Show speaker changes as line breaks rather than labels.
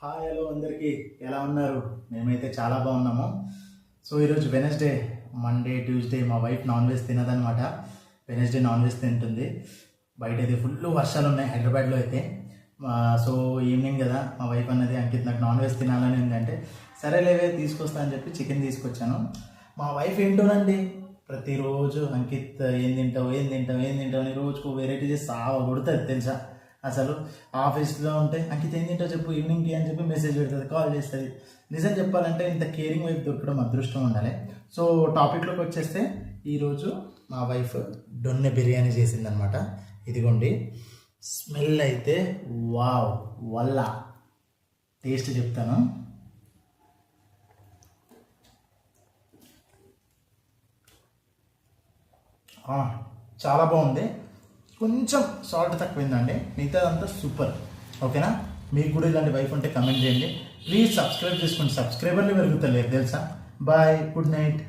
Hi hello అందరికీ ఎలా ఉన్నారు? మేమైతే చాలా బాగున్నాము. సో ఈరోజు వెనస్డే, మండే ట్యూస్డే మా వైఫ్ నాన్ వెజ్ తినదనమాట. వెనస్డే నాన్ వెజ్ తింటుంది. బయట అయితే ఫుల్ వర్షాలు ఉన్నాయి హైదరాబాద్లో అయితే. సో ఈవినింగ్ కదా, మా వైఫ్ అన్నది అంకిత్ నాకు నాన్ వెజ్ తినాలని ఏంటంటే సరేలేవే తీసుకొస్తా అని చెప్పి చికెన్ తీసుకొచ్చాను. మా వైఫ్ ఏంటోనండి, ప్రతిరోజు అంకిత్ ఏం తింటావు అని రోజుకు వెరైటీ చేసి సావ కొడుతుంది తెలుసా. అసలు ఆఫీస్లో ఉంటే అంకిత్ ఏం తింటావు చెప్పు ఈవినింగ్కి అని చెప్పి మెసేజ్ పెడుతుంది, కాల్ చేస్తుంది. నిజం చెప్పాలంటే ఇంత కేరింగ్ వైఫ్ దొరకడం అదృష్టం ఉండాలి. సో టాపిక్లోకి వచ్చేస్తే ఈరోజు మా వైఫ్ డొన్నె బిర్యానీ చేసిందనమాట. ఇదిగోండి, స్మెల్ అయితే వావ్ వల్ల. టేస్ట్ చెప్తాను. చాలా బాగుంది. కొంచెం సాల్ట్ తక్కువైందండి, మిగతాదంతా సూపర్. ఓకేనా? మీకు కూడా ఇలాంటి వైఫ్ ఉంటే కమెంట్ చేయండి. ప్లీజ్ సబ్స్క్రైబ్ చేసుకోండి. సబ్స్క్రైబర్లు పెరుగుతలేరు తెలుసా. Bye, good night.